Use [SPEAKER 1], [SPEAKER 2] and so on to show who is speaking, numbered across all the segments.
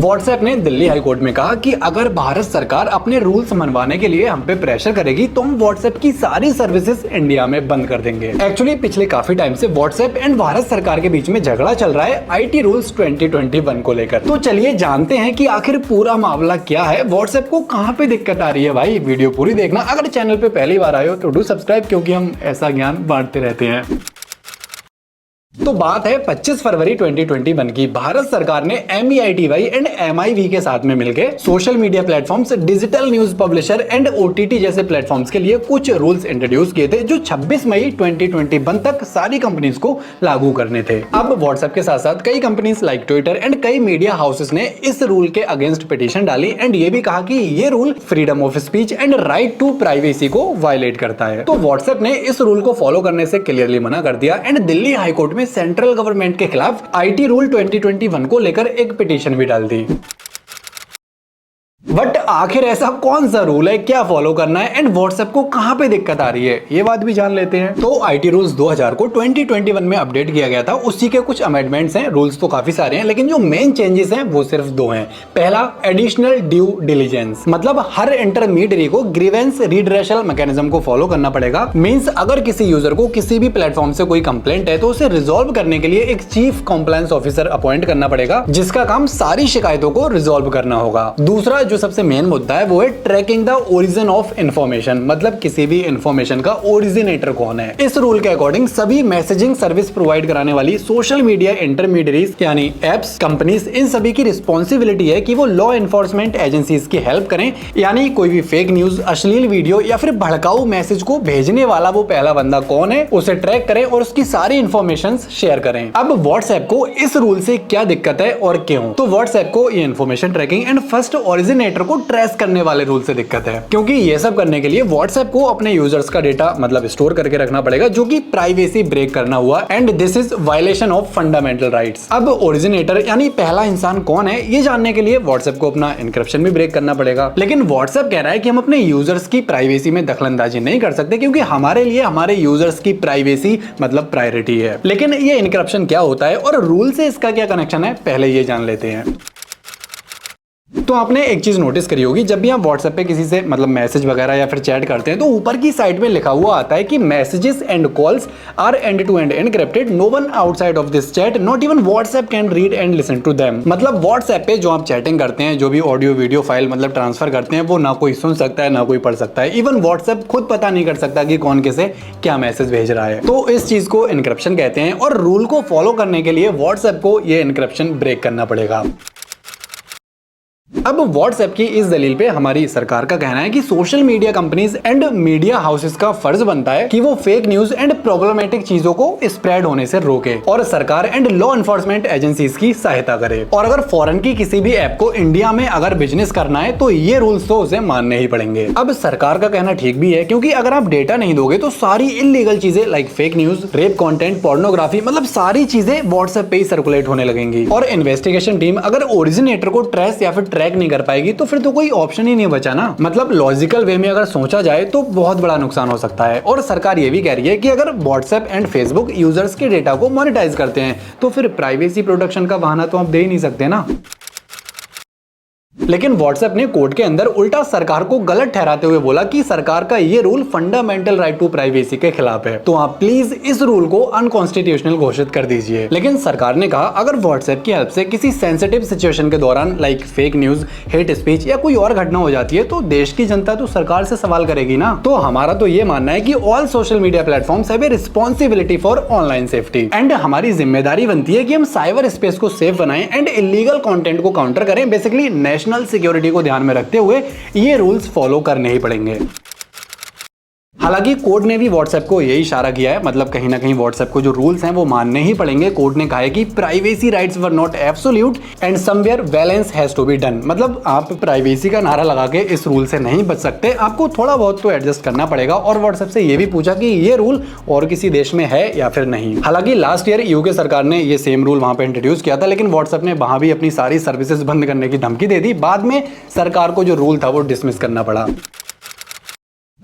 [SPEAKER 1] WhatsApp ने Delhi high court में कहा कि अगर भारत सरकार अपने रूल्स मनवाने के लिए हम पे प्रेशर करेगी तो हम व्हाट्सएप की सारी सर्विसेज इंडिया में बंद कर देंगे। एक्चुअली पिछले काफी टाइम से व्हाट्सएप एंड भारत सरकार के बीच में झगड़ा चल रहा है आईटी रूल्स 2021 को लेकर। तो चलिए जानते हैं कि आखिर पूरा मामला क्या है, व्हाट्सएप को कहाँ पे दिक्कत आ रही है। भाई वीडियो पूरी देखना। अगर चैनल पे पहली बार आए हो तो डू सब्सक्राइब, क्योंकि हम ऐसा ज्ञान बांटते रहते हैं। तो बात है 25 फरवरी 2021 की। भारत सरकार ने MEITY एंड MIV के साथ में मिलकर social media platforms, digital news publisher and OTT जैसे प्लेटफॉर्म्स के लिए कुछ रूल्स इंट्रोड्यूस किए थे जो 26 मई 2021 तक सारी कंपनीज को लागू करने थे। अब व्हाट्सएप के साथ साथ कई कंपनीज लाइक ट्विटर एंड कई मीडिया हाउसेस ने इस रूल के अगेंस्ट पिटीशन डाली एंड ये भी कहा कि ये rule freedom of speech and right to privacy को वायलेट करता है। तो व्हाट्सएप ने इस रूल को फॉलो करने से क्लियरली मना कर दिया एंड दिल्ली हाई कोर्ट में सेंट्रल गवर्नमेंट के खिलाफ आईटी रूल 2021 को लेकर एक पिटीशन भी डाल दी। बट आखिर ऐसा कौन सा रूल है, क्या फॉलो करना है एंड व्हाट्सएप को कहां पे दिक्कत आ रही है, ये बात भी जान लेते हैं। तो आईटी रूल्स 2000 को 2021 में अपडेट किया गया था। उसी के कुछ अमेंडमेंट्स हैं। रूल्स तो काफी सारे हैं लेकिन जो मेन चेंजेस हैं वो सिर्फ दो हैं। पहला, एडिशनल ड्यू डिलीजेंस, मतलब हर इंटरमीडियरी को ग्रीवेंस रिड्रेशल मैकेनिज्म को फॉलो करना पड़ेगा। मींस अगर किसी यूजर को किसी भी प्लेटफॉर्म से कोई कंप्लेंट है तो उसे रिजॉल्व करने के लिए एक चीफ कंप्लायंस ऑफिसर अपॉइंट करना पड़ेगा जिसका काम सारी शिकायतों को रिजॉल्व करना होगा। दूसरा जो सबसे मेन मुद्दा है वो है tracking the origin of information, मतलब किसी भी इंफॉर्मेशन का ओरिजिनेटर कौन है। इस रूल के अकॉर्डिंग सभी मैसेजिंग सर्विस प्रोवाइड कराने वाली सोशल मीडिया इंटरमीडियरीज यानी एप्स, कंपनीज, इन सभी की रिस्पॉन्सिबिलिटी है कि वो लॉ एनफोर्समेंट एजेंसीज की हेल्प करें। यानी कोई भी फेक न्यूज, अश्लील वीडियो या फिर भड़काऊ मैसेज को भेजने वाला वो पहला बंदा कौन है उसे ट्रैक करें और उसकी सारी इंफॉर्मेशन शेयर करें। अब व्हाट्सएप को इस रूल से क्या दिक्कत है और क्यों? तो व्हाट्सएप को ये information tracking and first originator को ट्रेस करने वाले रूल से दिक्कत है, क्योंकि ये सब करने के लिए व्हाट्सएप को अपने यूजर्स का डेटा मतलब स्टोर करके रखना पड़ेगा, जो कि प्राइवेसी ब्रेक करना हुआ and this is violation of fundamental rights. अब ओरिजिनेटर यानी पहला इंसान कौन है ये जानने के लिए व्हाट्सएप को अपना एन्क्रिप्शन भी ब्रेक करना पड़ेगा। लेकिन व्हाट्सएप कह रहा है कि हम अपने यूजर्स की प्राइवेसी में दखलंदाजी नहीं कर सकते, क्योंकि हमारे लिए हमारे यूजर्स की प्राइवेसी मतलब प्रायोरिटी है। लेकिन ये एन्क्रिप्शन क्या होता है और रूल से इसका क्या कनेक्शन है, पहले ये जान लेते हैं। तो आपने एक चीज नोटिस करी होगी, जब भी आप व्हाट्सएप पे किसी से मतलब मैसेज वगैरह या फिर चैट करते हैं तो ऊपर की साइड में लिखा हुआ आता है कि messages and calls are end to end encrypted, no one outside of this chat, not even WhatsApp can read and listen to them. मतलब व्हाट्सएप पे जो आप चैटिंग करते हैं, जो भी ऑडियो वीडियो फाइल मतलब ट्रांसफर करते हैं, वो ना कोई सुन सकता है ना कोई पढ़ सकता है। इवन व्हाट्सएप खुद पता नहीं कर सकता कि कौन किसे क्या मैसेज भेज रहा है। तो इस चीज को एनक्रिप्शन कहते हैं और रूल को फॉलो करने के लिए व्हाट्सएप को ये एनक्रिप्शन ब्रेक करना पड़ेगा। अब व्हाट्सएप की इस दलील पे हमारी सरकार का कहना है कि social media companies and media houses का फर्ज बनता है कि वो फेक न्यूज एंड प्रॉब्लमेटिक चीजों को स्प्रेड होने से रोके और सरकार एंड लॉ एनफोर्समेंट एजेंसीज की सहायता करे। और अगर फॉरेन की किसी भी ऐप को इंडिया में अगर बिजनेस करना है तो ये रूल्स तो उसे मानने ही पड़ेंगे। अब सरकार का कहना ठीक भी है, क्योंकि अगर आप डेटा नहीं दोगे तो सारी इलीगल चीजें like fake news, rape content, pornography, मतलब सारी चीजें व्हाट्सएप पे ही सर्कुलेट होने लगेंगी। और इन्वेस्टिगेशन टीम अगर ओरिजिनेटर को ट्रेस या फिर ट्रैक नहीं कर पाएगी तो फिर तो कोई ऑप्शन ही नहीं बचा ना। मतलब लॉजिकल वे में अगर सोचा जाए तो बहुत बड़ा नुकसान हो सकता है। और सरकार ये भी कह रही है कि अगर व्हाट्सएप एंड फेसबुक यूजर्स के डेटा को मोनेटाइज करते हैं तो फिर प्राइवेसी प्रोटेक्शन का बहाना तो आप दे ही नहीं सकते ना। लेकिन व्हाट्सएप ने कोर्ट के अंदर उल्टा सरकार को गलत ठहराते हुए बोला कि सरकार का ये rule fundamental right to privacy के खिलाफ है, तो आप प्लीज इस रूल को अनकॉन्स्टिट्यूशनल घोषित कर दीजिए। लेकिन सरकार ने कहा अगर व्हाट्सएप की हेल्प से किसी सेंसिटिव सिचुएशन के दौरान like fake news, hate speech या कोई और घटना हो जाती है तो देश की जनता तो सरकार से सवाल करेगी ना। तो हमारा तो ये मानना है कि all social media platforms have a responsibility for online safety and हमारी जिम्मेदारी बनती है कि हम साइबर स्पेस को सेफ बनाएं एंड इलीगल कंटेंट को काउंटर करें। बेसिकली नेशनल सिक्योरिटी को ध्यान में रखते हुए ये रूल्स फॉलो करने ही पड़ेंगे। हालांकि कोर्ट ने भी व्हाट्सएप को यही इशारा किया है, मतलब कहीं ना कहीं व्हाट्सएप को जो रूल्स हैं वो मानने ही पड़ेंगे। कोर्ट ने कहा है कि privacy rights were not absolute and somewhere balance has to be done. मतलब आप प्राइवेसी का नारा लगा के इस रूल से नहीं बच सकते, आपको थोड़ा बहुत तो एडजस्ट करना पड़ेगा। और व्हाट्सएप से ये भी पूछा कि ये रूल और किसी देश में है या फिर नहीं। हालांकि लास्ट ईयर यूके सरकार ने ये सेम रूल वहां पे इंट्रोड्यूस किया था, लेकिन व्हाट्सएप ने वहां भी अपनी सारी सर्विसेज बंद करने की धमकी दे दी। बाद में सरकार को जो रूल था वो डिसमिस करना पड़ा।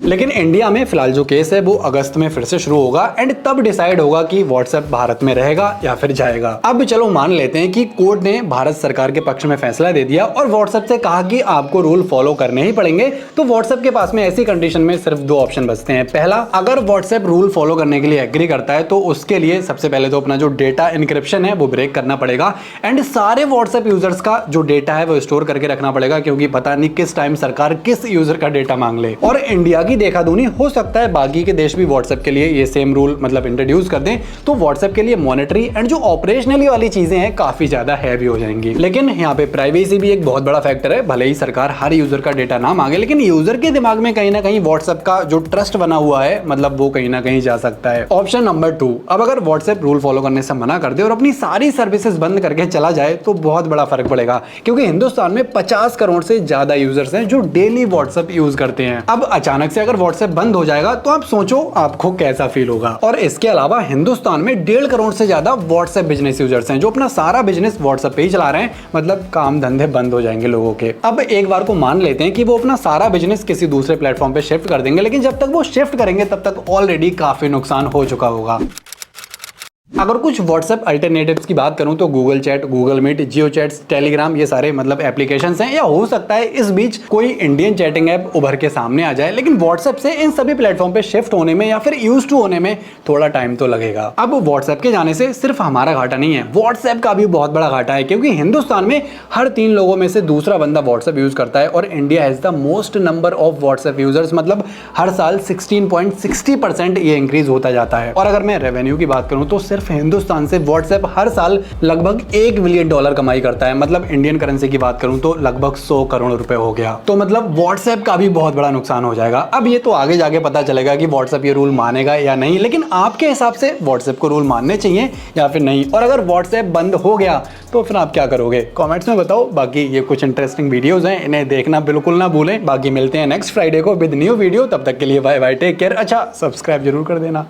[SPEAKER 1] लेकिन इंडिया में फिलहाल जो केस है वो अगस्त में फिर से शुरू होगा एंड तब डिसाइड होगा कि व्हाट्सएप भारत में रहेगा या फिर जाएगा। अब चलो मान लेते हैं कि कोर्ट ने भारत सरकार के पक्ष में फैसला दे दिया और व्हाट्सएप से कहा कि आपको रूल फॉलो करने ही पड़ेंगे, तो व्हाट्सएप के पास में ऐसी कंडीशन में सिर्फ दो ऑप्शन बचते हैं। पहला, अगर व्हाट्सएप रूल फॉलो करने के लिए एग्री करता है तो उसके लिए सबसे पहले तो अपना जो डेटा इनक्रिप्शन है वो ब्रेक करना पड़ेगा एंड सारे व्हाट्सएप यूजर्स का जो डेटा है वो स्टोर करके रखना पड़ेगा, क्योंकि पता नहीं किस टाइम सरकार किस यूजर का डेटा मांग ले। और इंडिया की देखा दूनी हो सकता है बाकी के देश भी व्हाट्सएप के लिए ये सेम रूल मतलब इंट्रोड्यूस कर दें, तो व्हाट्सएप के लिए मॉनिटरी एंड जो ऑपरेशनली वाली चीजें हैं काफी ज्यादा हैवी हो जाएंगी। लेकिन यहाँ पे प्राइवेसी भी एक बहुत बड़ा फैक्टर है। भले ही सरकार हर यूजर का डेटा ना मांगे, लेकिन यूजर के दिमाग में कहीं ना कहीं व्हाट्सएप का जो ट्रस्ट बना हुआ है मतलब वो कहीं ना कहीं जा सकता है। ऑप्शन नंबर 2, अब अगर व्हाट्सएप रूल फॉलो करने से मना कर दे और अपनी सारी सर्विसेज बंद करके चला जाए तो बहुत बड़ा फर्क पड़ेगा, क्योंकि हिंदुस्तान में 50 करोड़ से ज्यादा यूजर्स हैं जो डेली व्हाट्सएप यूज करते हैं। अब अचानक से अगर व्हाट्सएप बंद हो जाएगा तो आप सोचो आपको कैसा फील होगा। और इसके अलावा हिंदुस्तान में 1.5 करोड़ से ज्यादा व्हाट्सएप बिजनेस यूजर्स हैं जो अपना सारा बिजनेस व्हाट्सएप पे ही चला रहे हैं, मतलब काम धंधे बंद हो जाएंगे लोगों के। अब एक बार को मान लेते हैं कि वो अपना सारा बिजनेस किसी दूसरे प्लेटफॉर्म पे शिफ्ट कर देंगे, लेकिन जब तक वो शिफ्ट करेंगे तब तक ऑलरेडी काफी नुकसान हो चुका होगा। अगर कुछ व्हाट्सएप अल्टरनेटिव्स की बात करूं तो गूगल चैट, गूगल मीट, जियो चैट्स, टेलीग्राम, ये सारे मतलब एप्लीकेशंस हैं, या हो सकता है इस बीच कोई इंडियन चैटिंग ऐप उभर के सामने आ जाए, लेकिन व्हाट्सएप से इन सभी प्लेटफॉर्म पे शिफ्ट होने में या फिर यूज टू होने में थोड़ा टाइम तो लगेगा। अब व्हाट्सएप के जाने से सिर्फ हमारा घाटा नहीं है, व्हाट्सएप का भी बहुत बड़ा घाटा है, क्योंकि हिंदुस्तान में हर 3 लोगों में से दूसरा बंदा व्हाट्सएप यूज करता है और India has the most number of WhatsApp users, मतलब हर साल 16.60% ये इंक्रीज होता जाता है। और अगर मैं रेवेन्यू की बात करूं तो सिर्फ हिंदुस्तान से व्हाट्सएप हर साल लगभग $1 बिलियन कमाई करता है, मतलब इंडियन करेंसी की बात करूं तो लगभग 100 करोड़ रुपए हो गया। तो मतलब व्हाट्सएप का भी बहुत बड़ा नुकसान हो जाएगा। अब ये तो आगे जाके पता चलेगा कि व्हाट्सएप ये रूल मानेगा या नहीं, लेकिन आपके हिसाब से व्हाट्सएप को रूल मानने चाहिए या फिर नहीं? और अगर व्हाट्सएप बंद हो गया तो फिर आप क्या करोगे? कमेंट्स में बताओ। बाकी ये कुछ इंटरेस्टिंग वीडियोस हैं, इन्हें देखना बिल्कुल ना भूलें। बाकी मिलते हैं नेक्स्ट फ्राइडे को विद न्यू वीडियो, तब तक के लिए बाय बाय, टेक केयर। अच्छा, सब्सक्राइब जरूर कर देना।